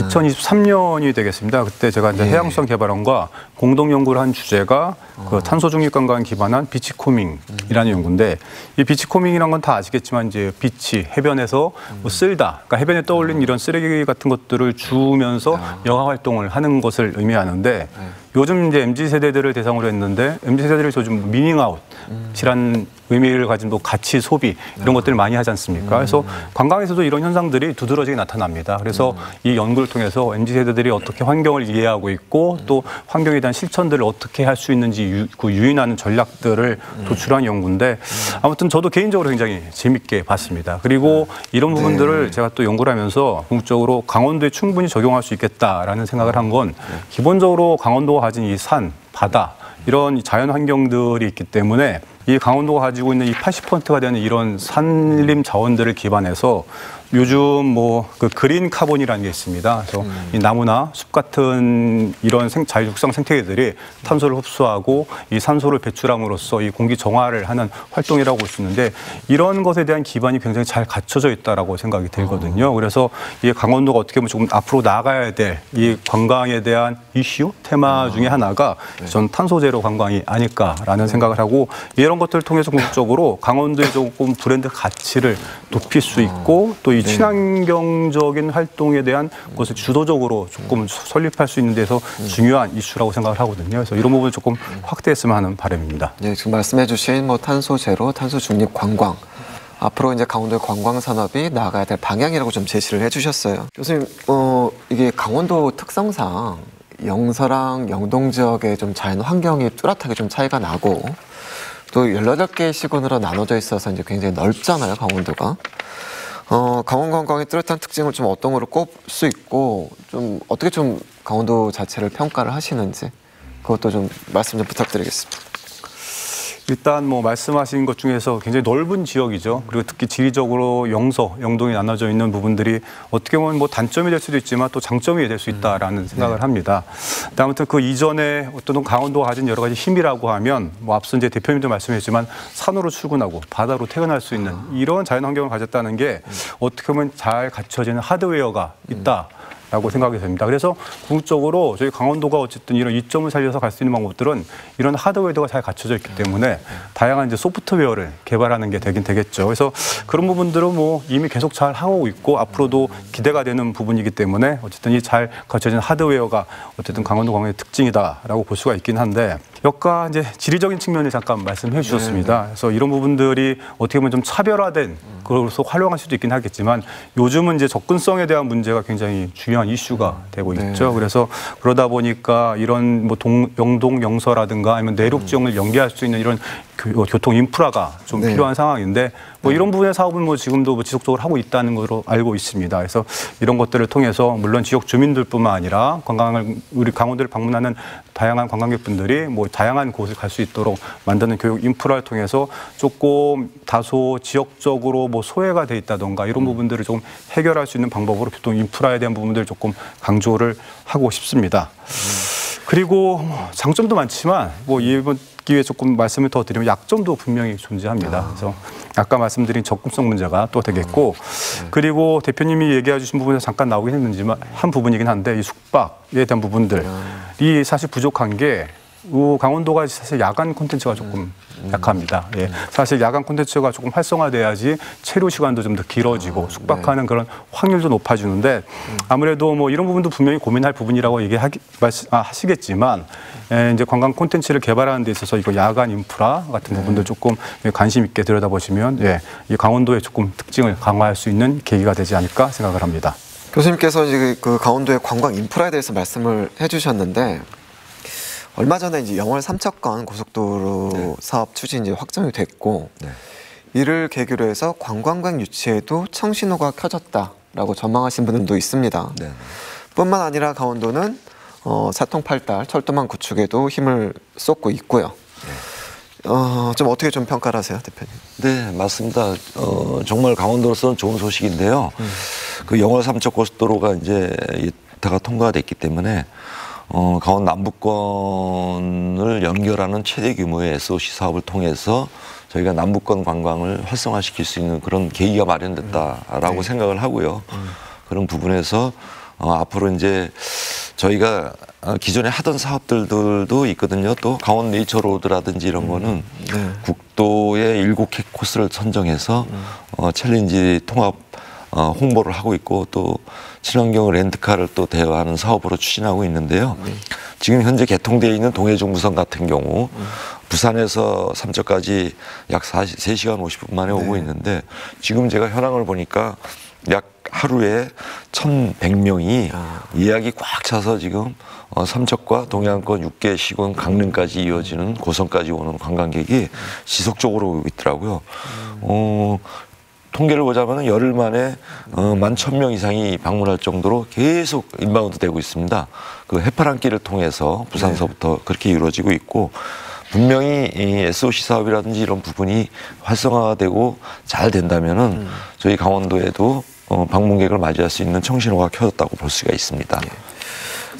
2023년이 되겠습니다. 그때 제가 이제 해양수산 개발원과 공동 연구를 한 주제가 그 탄소 중립 관광에 기반한 비치코밍이라는 연구인데 이 비치코밍이라는 건 다 아시겠지만 이제 비치 해변에서 뭐 쓸다, 그러니까 해변에 떠올린 이런 쓰레기 같은 것들을 주우면서 여가 활동을 하는 것을 의미하는데 요즘 이제 MZ 세대들을 대상으로 했는데 MZ 세대들이 요즘 미닝아웃이란 의미를 가진 또 가치 소비 이런 것들을 많이 하지 않습니까? 그래서 관광에서도 이런 현상들이 두드러지게 나타납니다. 그래서 이 연구를 통해서 MZ 세대들이 어떻게 환경을 이해하고 있고 또 환경에 대한 실천들을 어떻게 할 수 있는지 그 유인하는 전략들을 도출한 연구인데 아무튼 저도 개인적으로 굉장히 재밌게 봤습니다. 그리고 이런 부분들을 제가 또 연구를 하면서 궁극적으로 강원도에 충분히 적용할 수 있겠다라는 생각을 한 건 기본적으로 강원도가 가진 이 산, 바다 이런 자연 환경들이 있기 때문에 이 강원도가 가지고 있는 이 80%가 되는 이런 산림 자원들을 기반해서 요즘 뭐 그 그린 카본이라는 게 있습니다. 그래서 이 나무나 숲 같은 이런 자율육상 생태계들이 탄소를 흡수하고 이 산소를 배출함으로써 이 공기 정화를 하는 활동이라고 볼 수 있는데 이런 것에 대한 기반이 굉장히 잘 갖춰져 있다라고 생각이 들거든요. 그래서 이 강원도가 어떻게 보면 조금 앞으로 나가야 될 이 관광에 대한 이슈 테마 중에 하나가 전 탄소 제로 관광이 아닐까라는 생각을 하고 이런 것들을 통해서 궁극적으로 강원도의 조금 브랜드 가치를 높일 수 있고 또 이 친환경적인 활동에 대한 것을 주도적으로 조금 설립할 수 있는 데서 중요한 이슈라고 생각을 하거든요. 그래서 이런 부분을 조금 확대했으면 하는 바람입니다. 네, 지금 말씀해주신 뭐 탄소 제로, 탄소 중립 관광 앞으로 이제 강원도의 관광 산업이 나아가야 될 방향이라고 좀 제시를 해주셨어요. 교수님, 이게 강원도 특성상 영서랑 영동 지역의 좀 자연 환경이 뚜렷하게 좀 차이가 나고 또 18개의 시군으로 나눠져 있어서 이제 굉장히 넓잖아요, 강원도가. 강원 관광의 뚜렷한 특징을 좀 어떤 거로 꼽을 수 있고 좀 어떻게 좀 강원도 자체를 평가를 하시는지 그것도 좀 말씀 좀 부탁드리겠습니다. 일단 뭐 말씀하신 것 중에서 굉장히 넓은 지역이죠. 그리고 특히 지리적으로 영동이 나눠져 있는 부분들이 어떻게 보면 뭐 단점이 될 수도 있지만 또 장점이 될 수 있다라는 생각을 합니다. 아무튼 그 이전에 어떤 강원도가 가진 여러 가지 힘이라고 하면 뭐 앞서 이제 대표님도 말씀하셨지만 산으로 출근하고 바다로 퇴근할 수 있는 이런 자연 환경을 가졌다는 게 어떻게 보면 잘 갖춰지는 하드웨어가 있다. 라고 생각이 됩니다. 그래서 궁극적으로 저희 강원도가 어쨌든 이런 이점을 살려서 갈 수 있는 방법들은 이런 하드웨어가 잘 갖춰져 있기 때문에 다양한 이제 소프트웨어를 개발하는 게 되긴 되겠죠. 그래서 그런 부분들은 뭐 이미 계속 잘 하고 있고 앞으로도 기대가 되는 부분이기 때문에 어쨌든 이 잘 갖춰진 하드웨어가 어쨌든 강원도 관광의 특징이다라고 볼 수가 있긴 한데 여기가 이제 지리적인 측면을 잠깐 말씀해 주셨습니다. 그래서 이런 부분들이 어떻게 보면 좀 차별화된 그로서 활용할 수도 있긴 하겠지만 요즘은 이제 접근성에 대한 문제가 굉장히 중요한 이슈가 되고 있죠. 그래서 그러다 보니까 이런 뭐 영동, 영서라든가 아니면 내륙 지역을 연계할 수 있는 이런 교통 인프라가 좀 필요한 상황인데 뭐 이런 부분의 사업은 뭐 지금도 뭐 지속적으로 하고 있다는 걸로 알고 있습니다. 그래서 이런 것들을 통해서 물론 지역 주민들뿐만 아니라 우리 강원도를 방문하는 다양한 관광객분들이 뭐 다양한 곳을 갈 수 있도록 만드는 교육 인프라를 통해서 조금 다소 지역적으로 뭐 소외가 돼 있다던가 이런 부분들을 좀 해결할 수 있는 방법으로 교통 인프라에 대한 부분들을 조금 강조를 하고 싶습니다. 그리고 장점도 많지만 뭐 이번 기회에 조금 말씀을 더 드리면 약점도 분명히 존재합니다. 그래서 아까 말씀드린 접근성 문제가 또 되겠고 그리고 대표님이 얘기해 주신 부분에서 잠깐 나오긴 했는지만 한 부분이긴 한데 이 숙박에 대한 부분들이 사실 부족한 게 강원도가 사실 야간 콘텐츠가 조금 약합니다. 예. 사실 야간 콘텐츠가 조금 활성화돼야지 체류 시간도 좀 더 길어지고 숙박하는 그런 확률도 높아지는데 아무래도 뭐 이런 부분도 분명히 고민할 부분이라고 하시겠지만 이제 관광 콘텐츠를 개발하는 데 있어서 이거 야간 인프라 같은 부분들 조금 관심 있게 들여다보시면 이 강원도의 조금 특징을 강화할 수 있는 계기가 되지 않을까 생각을 합니다. 교수님께서 이제 그 강원도의 관광 인프라에 대해서 말씀을 해주셨는데 얼마 전에 이제 영월 삼척간 고속도로 사업 추진이 이제 확정이 됐고 이를 계기로 해서 관광객 유치에도 청신호가 켜졌다라고 전망하신 분들도 있습니다. 뿐만 아니라 강원도는 사통팔달 철도망 구축에도 힘을 쏟고 있고요. 좀 어떻게 좀 평가를 하세요, 대표님? 네, 맞습니다. 정말 강원도로서는 좋은 소식인데요. 그 영월 삼척 고속도로가 이제 이따가 통과됐기 때문에 강원 남부권을 연결하는 최대 규모의 SOC 사업을 통해서 저희가 남부권 관광을 활성화시킬 수 있는 그런 계기가 마련됐다라고 생각을 하고요. 그런 부분에서 앞으로 이제 저희가 기존에 하던 사업들도 있거든요. 또 강원 네이처로드라든지 이런 거는 국도의 7개 코스를 선정해서 챌린지 통합 홍보를 하고 있고 또 친환경 렌트카를 또 대여하는 사업으로 추진하고 있는데요. 지금 현재 개통되어 있는 동해종부선 같은 경우 부산에서 삼척까지 약 3시간 50분 만에 오고 있는데 지금 제가 현황을 보니까 약 하루에 1,100명이 예약이 꽉 차서 지금 삼척과 동해안권 6개 시군 강릉까지 이어지는 고성까지 오는 관광객이 지속적으로 오고 있더라고요. 통계를 보자면 열흘 만에 11,000명 이상이 방문할 정도로 계속 인바운드 되고 있습니다. 그 해파랑길을 통해서 부산서부터 그렇게 이루어지고 있고 분명히 이 SOC 사업이라든지 이런 부분이 활성화되고 잘 된다면은 저희 강원도에도 방문객을 맞이할 수 있는 청신호가 켜졌다고 볼 수가 있습니다.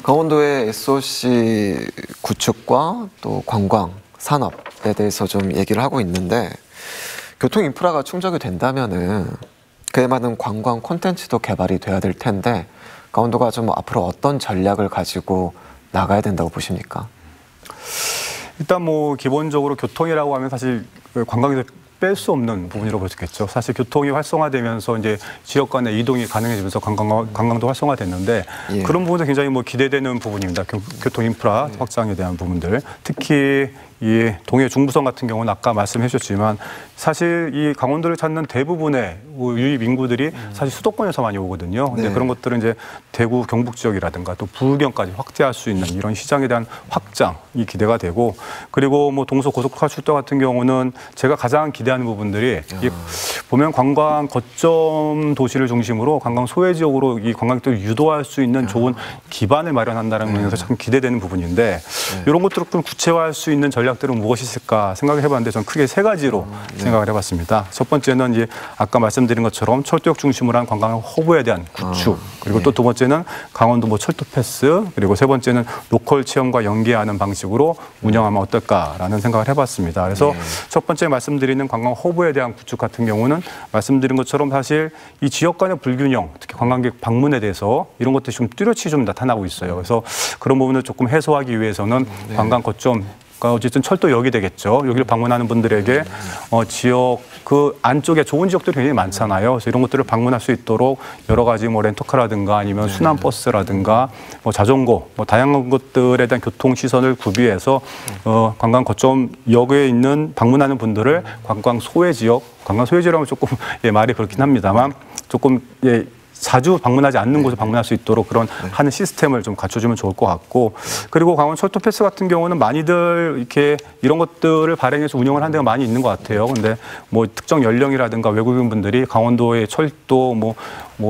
강원도의 SOC 구축과 또 관광, 산업에 대해서 좀 얘기를 하고 있는데 교통 인프라가 충족이 된다면은 그에 맞는 관광 콘텐츠도 개발이 돼야 될 텐데 강원도가 좀 앞으로 어떤 전략을 가지고 나가야 된다고 보십니까? 일단 뭐 기본적으로 교통이라고 하면 사실 관광에서 뺄 수 없는 부분이라고 볼 수 있겠죠. 사실 교통이 활성화되면서 이제 지역 간의 이동이 가능해지면서 관광도 활성화됐는데 그런 부분도 굉장히 뭐 기대되는 부분입니다. 교통 인프라 확장에 대한 부분들. 특히 이 동해 중부선 같은 경우는 아까 말씀해 주셨지만 사실 이 강원도를 찾는 대부분의 유입 인구들이 사실 수도권에서 많이 오거든요. 근데 네. 그런 것들은 이제 대구 경북 지역이라든가 또 부경까지 확대할 수 있는 이런 시장에 대한 확장이 기대가 되고, 그리고 뭐 동서고속화 출도 같은 경우는 제가 가장 기대하는 부분들이 이 보면 관광 거점 도시를 중심으로 관광 소외 지역으로 이 관광객들을 유도할 수 있는 좋은 기반을 마련한다는 면에서 참 기대되는 부분인데, 이런 것들을 좀 구체화할 수 있는 전략들은 무엇이 있을까 생각을 해봤는데 저는 크게 세 가지로 생각을 해봤습니다. 첫 번째는 이제 아까 말씀드린 것처럼 철도역 중심으로 한 관광 허브에 대한 구축, 그리고 또 두 번째는 강원도 뭐 철도 패스, 그리고 세 번째는 로컬 체험과 연계하는 방식으로 운영하면 어떨까라는 생각을 해봤습니다. 그래서 첫 번째 말씀드리는 관광 허브에 대한 구축 같은 경우는 말씀드린 것처럼 사실 이 지역 간의 불균형, 특히 관광객 방문에 대해서 이런 것들이 좀 뚜렷이 좀 나타나고 있어요. 그래서 그런 부분을 조금 해소하기 위해서는 관광 거점, 어쨌든 철도역이 되겠죠. 여기를 방문하는 분들에게 지역 그 안쪽에 좋은 지역들이 굉장히 많잖아요. 그래서 이런 것들을 방문할 수 있도록 여러 가지 뭐 렌터카라든가 아니면 순환버스라든가 뭐 자전거, 뭐 다양한 것들에 대한 교통 시설을 구비해서 관광 거점역에 있는 방문하는 분들을 관광 소외 지역, 관광 소외 지역이라면 조금 말이 그렇긴 합니다만 조금 자주 방문하지 않는 곳을 방문할 수 있도록 그런 하는 시스템을 좀 갖춰주면 좋을 것 같고, 그리고 강원 철도 패스 같은 경우는 많이들 이렇게 이런 것들을 발행해서 운영을 하는 데가 많이 있는 것 같아요. 근데 뭐 특정 연령이라든가 외국인 분들이 강원도의 철도 뭐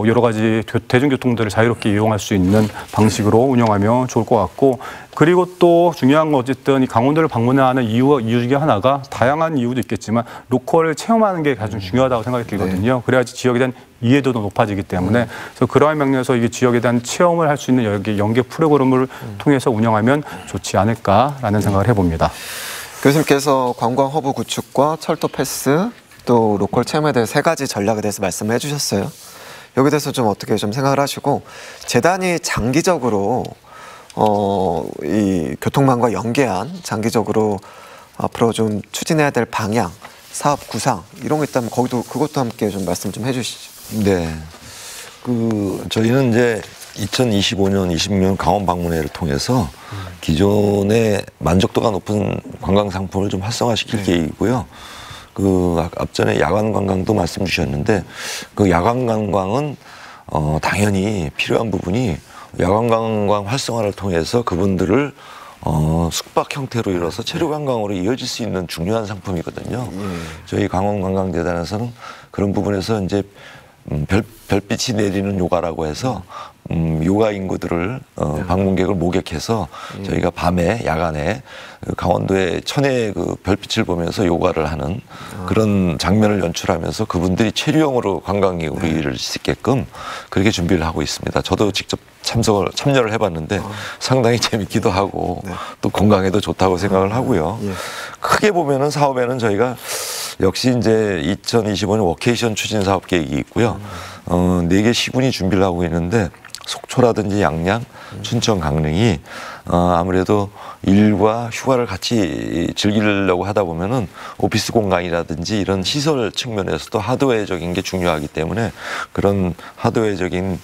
여러 가지 대중교통들을 자유롭게 이용할 수 있는 방식으로 운영하면 좋을 것 같고, 그리고 또 중요한 건 어쨌든 이 강원도를 방문하는 이유 중에 하나가 다양한 이유도 있겠지만 로컬을 체험하는 게 가장 중요하다고 생각이 들거든요. 그래야지 지역에 대한 이해도도 높아지기 때문에 그래서 그러한 면에서 이게 지역에 대한 체험을 할 수 있는 연계 프로그램을 통해서 운영하면 좋지 않을까라는 생각을 해봅니다. 교수님께서 관광 허브 구축과 철도 패스 또 로컬 체험에 대해 세 가지 전략에 대해서 말씀을 해주셨어요. 여기에 대해서 좀 어떻게 좀 생각을 하시고, 재단이 장기적으로 이 교통망과 연계한 장기적으로 앞으로 좀 추진해야 될 방향, 사업 구상 이런 거 있다면 그것도 함께 좀 말씀 좀 해주시죠. 네. 저희는 이제 2025년, 26년 강원 방문회를 통해서 기존의 만족도가 높은 관광 상품을 좀 활성화시킬 계획이고요. 앞전에 야간 관광도 말씀 주셨는데, 그 야간 관광은 당연히 필요한 부분이 야간 관광 활성화를 통해서 그분들을 숙박 형태로 이뤄서 체류 관광으로 이어질 수 있는 중요한 상품이거든요. 저희 강원관광재단에서는 그런 부분에서 이제 별빛이 내리는 요가라고 해서 요가 인구들을 방문객을 목격해서 저희가 밤에 야간에 강원도의 천혜의 그 별빛을 보면서 요가를 하는 그런 장면을 연출하면서 그분들이 체류형으로 관광객으로 이를 수 있게끔 그렇게 준비를 하고 있습니다. 저도 직접 참여를 해봤는데 상당히 재밌기도 하고 또 건강에도 좋다고 생각을 하고요. 크게 보면은 사업에는 저희가 역시 이제 2025년 워케이션 추진 사업 계획이 있고요. 4개 시군이 준비를 하고 있는데 속초라든지 양양, 춘천, 강릉이 아무래도 일과 휴가를 같이 즐기려고 하다 보면은 오피스 공간이라든지 이런 시설 측면에서도 하드웨어적인 게 중요하기 때문에 그런 하드웨어적인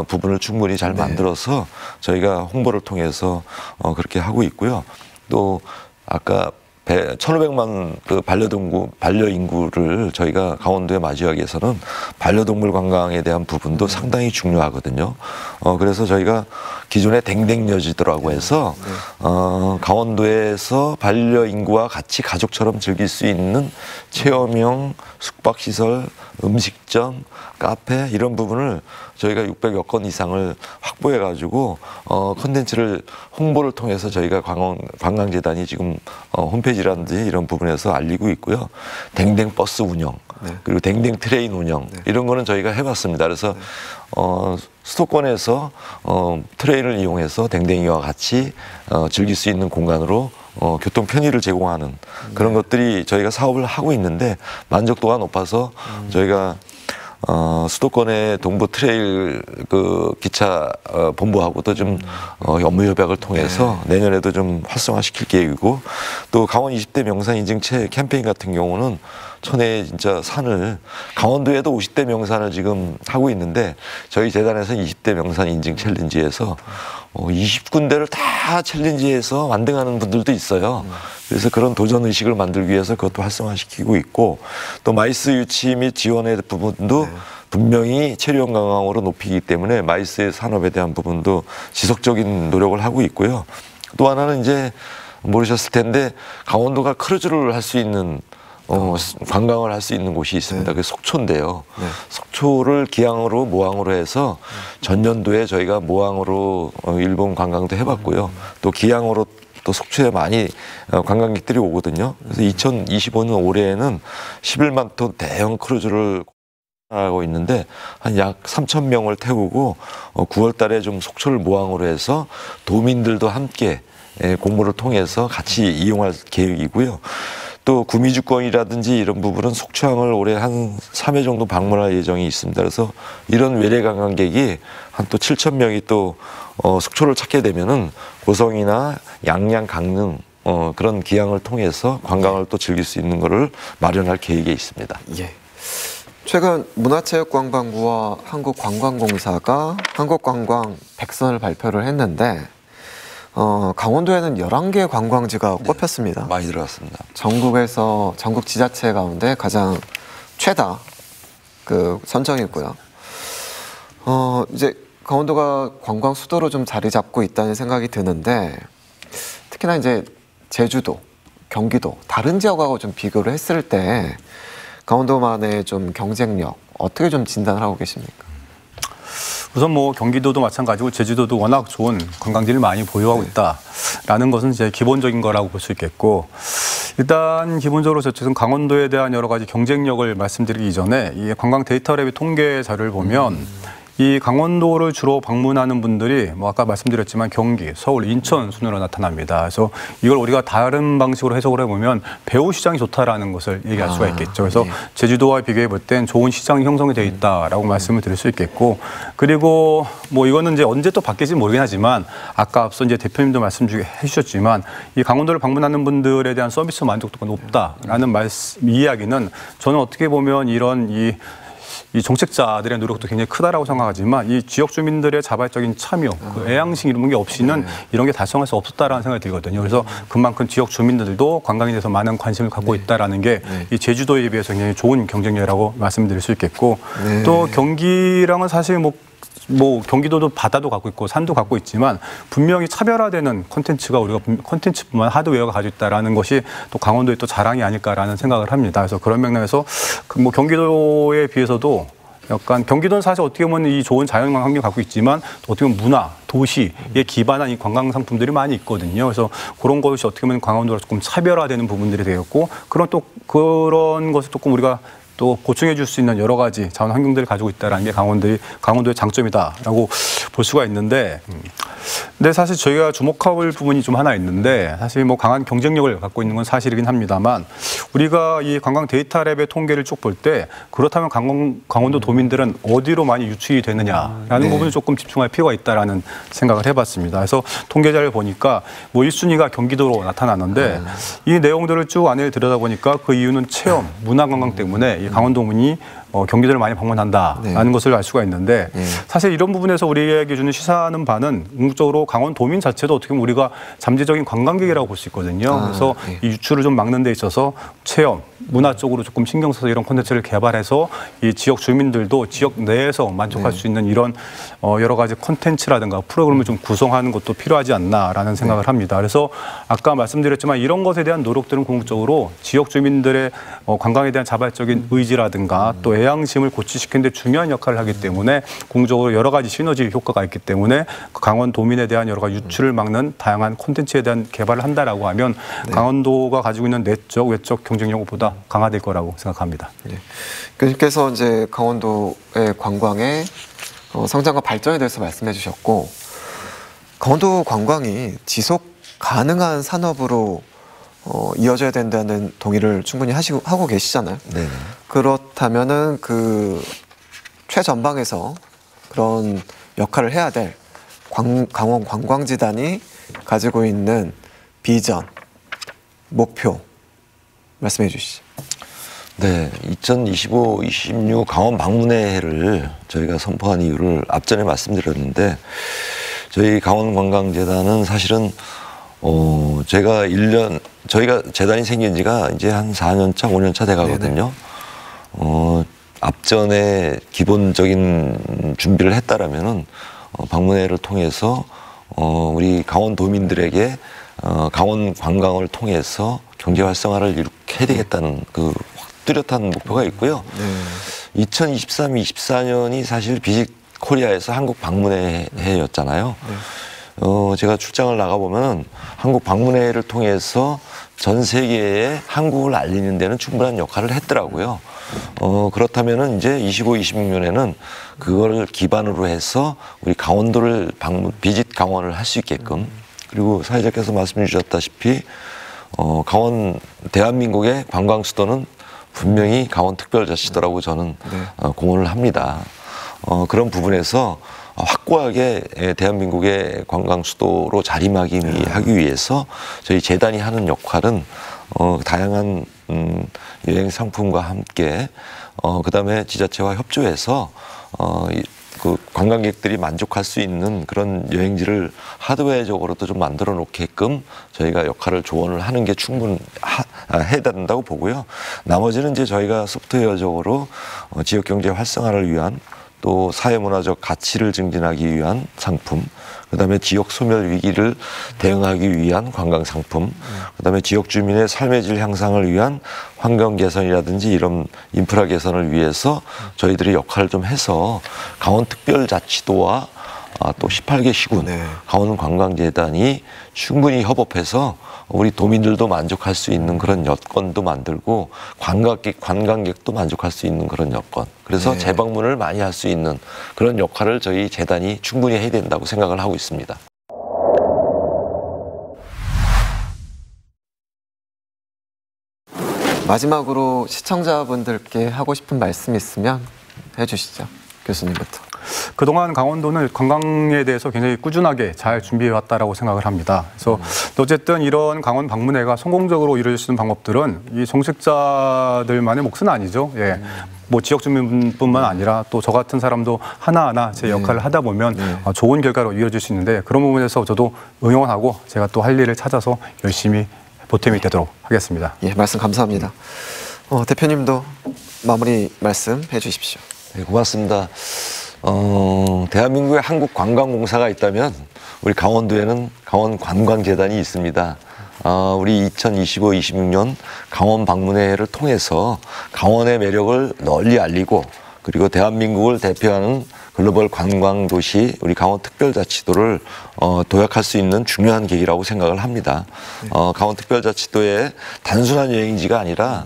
부분을 충분히 잘 만들어서 저희가 홍보를 통해서 그렇게 하고 있고요. 또 아까 1,500만 그 반려인구를 저희가 강원도에 마주하기 위해서는 반려동물 관광에 대한 부분도 상당히 중요하거든요. 그래서 저희가 기존에 댕댕여지도라고 해서 강원도에서 반려인구와 같이 가족처럼 즐길 수 있는 체험형 숙박시설, 음식점, 카페 이런 부분을 저희가 600여 건 이상을 확보해가지고 콘텐츠를 홍보를 통해서 저희가 관광재단이 지금 홈페이지라든지 이런 부분에서 알리고 있고요. 댕댕 버스 운영, 그리고 댕댕 트레인 운영 이런 거는 저희가 해봤습니다. 그래서 수도권에서 트레인을 이용해서 댕댕이와 같이 즐길 수 있는 공간으로 교통 편의를 제공하는 그런 것들이 저희가 사업을 하고 있는데 만족도가 높아서 저희가 수도권의 동부 트레일 그 기차 본부하고도 좀 업무 협약을 통해서 내년에도 좀 활성화시킬 계획이고, 또 강원 20대 명산 인증체 캠페인 같은 경우는 천혜의 진짜 산을 강원도에도 50대 명산을 지금 하고 있는데 저희 재단에서 20대 명산 인증 챌린지에서 20군데를 다 챌린지해서 완등하는 분들도 있어요. 그래서 그런 도전 의식을 만들기 위해서 그것도 활성화시키고 있고 또 마이스 유치 및 지원의 부분도 분명히 체류형 강화으로 높이기 때문에 마이스의 산업에 대한 부분도 지속적인 노력을 하고 있고요. 또 하나는 이제 모르셨을 텐데 강원도가 크루즈를 할 수 있는 관광을 할 수 있는 곳이 있습니다. 그게 속초인데요. 속초를 기항으로 모항으로 해서 전년도에 저희가 모항으로 일본 관광도 해봤고요. 또 기항으로 또 속초에 많이 관광객들이 오거든요. 그래서 2025년 올해에는 11만 톤 대형 크루즈를 하고 있는데 한 약 3,000명을 태우고 9월 달에 좀 속초를 모항으로 해서 도민들도 함께 공모를 통해서 같이 이용할 계획이고요. 또 구미주권이라든지 이런 부분은 속초항을 올해 한 3회 정도 방문할 예정이 있습니다. 그래서 이런 외래 관광객이 한 또 7,000명이 또 속초를 찾게 되면은 고성이나 양양, 강릉 그런 기항을 통해서 관광을 또 즐길 수 있는 거를 마련할 계획에 있습니다. 예. 최근 문화체육관광부와 한국관광공사가 한국관광 100선을 발표를 했는데 강원도에는 11개 관광지가 꼽혔습니다. 많이 들어갔습니다. 전국에서 전국 지자체 가운데 가장 최다 그 선정이고요. 이제 강원도가 관광 수도로 좀 자리 잡고 있다는 생각이 드는데 특히나 이제 제주도, 경기도 다른 지역하고 좀 비교를 했을 때 강원도만의 좀 경쟁력 어떻게 좀 진단을 하고 계십니까? 우선 뭐 경기도도 마찬가지고 제주도도 워낙 좋은 관광지를 많이 보유하고 있다라는 것은 이제 기본적인 거라고 볼 수 있겠고 일단 기본적으로 저쪽은 강원도에 대한 여러 가지 경쟁력을 말씀드리기 이전에 이 관광 데이터랩의 통계 자료를 보면 이 강원도를 주로 방문하는 분들이 뭐 아까 말씀드렸지만 경기, 서울, 인천 순으로 나타납니다. 그래서 이걸 우리가 다른 방식으로 해석을 해보면 배우 시장이 좋다라는 것을 얘기할 수가 있겠죠. 그래서 제주도와 비교해 볼 땐 좋은 시장이 형성이 돼 있다라고 말씀을 드릴 수 있겠고 그리고 뭐 이거는 이제 언제 또 바뀔지 모르긴 하지만 아까 앞서 이제 대표님도 말씀 해주셨지만 이 강원도를 방문하는 분들에 대한 서비스 만족도가 높다라는 이야기는 저는 어떻게 보면 이런 이 정책자들의 노력도 굉장히 크다라고 생각하지만 이 지역 주민들의 자발적인 참여, 그 애양심 이런 게 없이는 이런 게 달성할 수 없었다라는 생각이 들거든요. 그래서 그만큼 지역 주민들도 관광에 대해서 많은 관심을 갖고 있다라는 게 이 제주도에 비해서 굉장히 좋은 경쟁력이라고 말씀드릴 수 있겠고 또 경기랑은 사실 뭐 경기도도 바다도 갖고 있고 산도 갖고 있지만 분명히 차별화되는 콘텐츠가 우리가 콘텐츠뿐만 하드웨어가 가지고 있다라는 것이 또 강원도의 또 자랑이 아닐까라는 생각을 합니다. 그래서 그런 맥락에서 뭐 경기도에 비해서도 약간 경기도는 사실 어떻게 보면 이 좋은 자연 환경을 갖고 있지만 또 어떻게 보면 문화, 도시에 기반한 이 관광 상품들이 많이 있거든요. 그래서 그런 것이 어떻게 보면 강원도가 조금 차별화되는 부분들이 되었고 그런 것을 조금 우리가 또 보충해 줄 수 있는 여러 가지 자원 환경들을 가지고 있다는 게 강원도의 장점이다라고 볼 수가 있는데 근데 사실 저희가 주목할 부분이 좀 하나 있는데 사실 뭐 강한 경쟁력을 갖고 있는 건 사실이긴 합니다만 우리가 이 관광 데이터랩의 통계를 쭉 볼 때 그렇다면 강원도 도민들은 어디로 많이 유출이 되느냐라는 부분을 조금 집중할 필요가 있다라는 생각을 해봤습니다. 그래서 통계자를 보니까 뭐 1순위가 경기도로 나타나는데 이 내용들을 쭉 안에 들여다보니까 그 이유는 체험, 문화관광 때문에 이 강원도민이 경기도를 많이 방문한다라는 것을 알 수가 있는데 사실 이런 부분에서 우리에게 주는 시사하는 바는 궁극적으로 강원도민 자체도 어떻게 보면 우리가 잠재적인 관광객이라고 볼 수 있거든요. 그래서 이 유출을 좀 막는 데 있어서 체험, 문화 쪽으로 조금 신경 써서 이런 콘텐츠를 개발해서 이 지역 주민들도 지역 내에서 만족할 수 있는 이런 여러 가지 콘텐츠라든가 프로그램을 좀 구성하는 것도 필요하지 않나라는 생각을 합니다. 그래서 아까 말씀드렸지만 이런 것에 대한 노력들은 궁극적으로 지역 주민들의 관광에 대한 자발적인 의지라든가 또 애양심을 고취시키는 데 중요한 역할을 하기 때문에 궁극적으로 여러 가지 시너지 효과가 있기 때문에 강원도민에 대한 여러 가지 유출을 막는 다양한 콘텐츠에 대한 개발을 한다라고 하면 강원도가 가지고 있는 내적, 외적 경쟁력보다 강화될 거라고 생각합니다. 교수님께서 이제 강원도의 관광의 성장과 발전에 대해서 말씀해 주셨고 강원도 관광이 지속 가능한 산업으로 이어져야 된다는 동의를 충분히 하고 계시잖아요. 네. 그렇다면은 그 최전방에서 그런 역할을 해야 될 강원 관광지단이 가지고 있는 비전, 목표 말씀해 주시죠. 네, 2025-26 강원 방문회를 저희가 선포한 이유를 앞전에 말씀드렸는데 저희 강원관광재단은 사실은 저희가 재단이 생긴 지가 이제 한 4년 차, 5년 차 돼가거든요. 앞전에 기본적인 준비를 했다라면은 방문회를 통해서 우리 경원도민들에게 강원 관광을 통해서 경제 활성화를 이룩해야 되겠다는 그 뚜렷한 목표가 있고요. 2023, 24년이 사실 비직 코리아에서 한국 방문회 해였잖아요. 제가 출장을 나가보면 한국 방문회를 통해서 전 세계에 한국을 알리는 데는 충분한 역할을 했더라고요. 그렇다면은 이제 25, 26년에는 그걸 기반으로 해서 우리 강원도를 비짓 강원을 할 수 있게끔, 그리고 사회자께서 말씀해 주셨다시피 강원 대한민국의 관광 수도는 분명히 강원특별자치도라고 저는 공언을 합니다. 그런 부분에서 확고하게 대한민국의 관광 수도로 자리매김하기 위해서 저희 재단이 하는 역할은 다양한 여행 상품과 함께 그다음에 지자체와 협조해서 그 관광객들이 만족할 수 있는 그런 여행지를 하드웨어적으로도 좀 만들어 놓게끔 저희가 역할을 조언을 하는 게 해야 된다고 보고요. 나머지는 이제 저희가 소프트웨어적으로 지역 경제 활성화를 위한, 또 사회문화적 가치를 증진하기 위한 상품, 그다음에 지역 소멸 위기를 대응하기 위한 관광 상품, 그다음에 지역 주민의 삶의 질 향상을 위한 환경 개선이라든지 이런 인프라 개선을 위해서 저희들이 역할을 좀 해서 강원특별자치도와 또 18개 시군, 강원관광재단이 충분히 협업해서 우리 도민들도 만족할 수 있는 그런 여건도 만들고 관광객도 만족할 수 있는 그런 여건, 그래서 재방문을 많이 할 수 있는 그런 역할을 저희 재단이 충분히 해야 된다고 생각을 하고 있습니다. 마지막으로 시청자분들께 하고 싶은 말씀 있으면 해주시죠. 교수님부터. 그동안 강원도는 관광에 대해서 굉장히 꾸준하게 잘 준비해왔다라고 생각을 합니다. 그래서 어쨌든 이런 강원 방문회가 성공적으로 이루어질 수 있는 방법들은 이 정책자들만의 몫은 아니죠. 예. 뭐 지역 주민뿐만 아니라 또 저 같은 사람도 하나하나 제 역할을 하다 보면 좋은 결과로 이어질 수 있는데, 그런 부분에서 저도 응원하고 제가 또 할 일을 찾아서 열심히 보탬이 되도록 하겠습니다. 예, 말씀 감사합니다. 대표님도 마무리 말씀 해주십시오. 네, 고맙습니다. 대한민국에 한국관광공사가 있다면 우리 강원도에는 강원관광재단이 있습니다. 우리 2025, 26년 강원 방문회를 통해서 강원의 매력을 널리 알리고, 그리고 대한민국을 대표하는 글로벌 관광도시 우리 강원특별자치도를 도약할 수 있는 중요한 계기라고 생각을 합니다. 강원특별자치도의 단순한 여행지가 아니라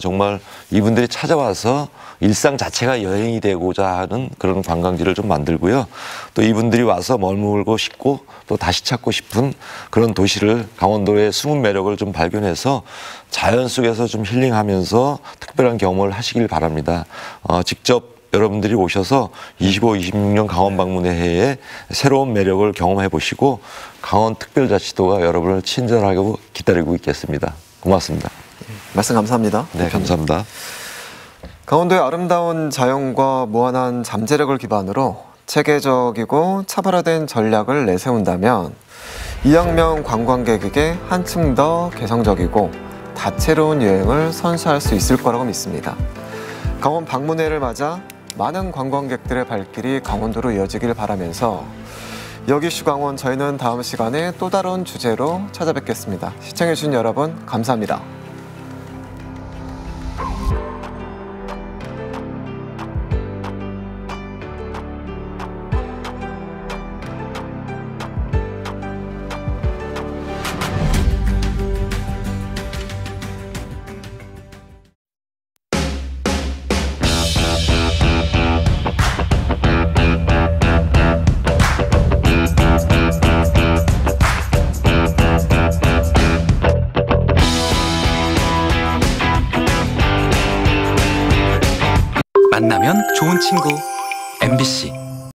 정말 이분들이 찾아와서 일상 자체가 여행이 되고자 하는 그런 관광지를 좀 만들고요. 또 이분들이 와서 머물고 싶고 또 다시 찾고 싶은 그런 도시를, 강원도의 숨은 매력을 좀 발견해서 자연 속에서 좀 힐링하면서 특별한 경험을 하시길 바랍니다. 직접 여러분들이 오셔서 25, 26년 강원 방문회에 새로운 매력을 경험해 보시고 강원특별자치도가 여러분을 친절하게 기다리고 있겠습니다. 고맙습니다. 말씀 감사합니다. 네, 감사합니다. 강원도의 아름다운 자연과 무한한 잠재력을 기반으로 체계적이고 차별화된 전략을 내세운다면 이왕명 관광객에게 한층 더 개성적이고 다채로운 여행을 선사할 수 있을 거라고 믿습니다. 강원 방문회를 맞아 많은 관광객들의 발길이 강원도로 이어지길 바라면서 여기슈 강원, 저희는 다음 시간에 또 다른 주제로 찾아뵙겠습니다. 시청해주신 여러분 감사합니다. 만나면 좋은 친구 MBC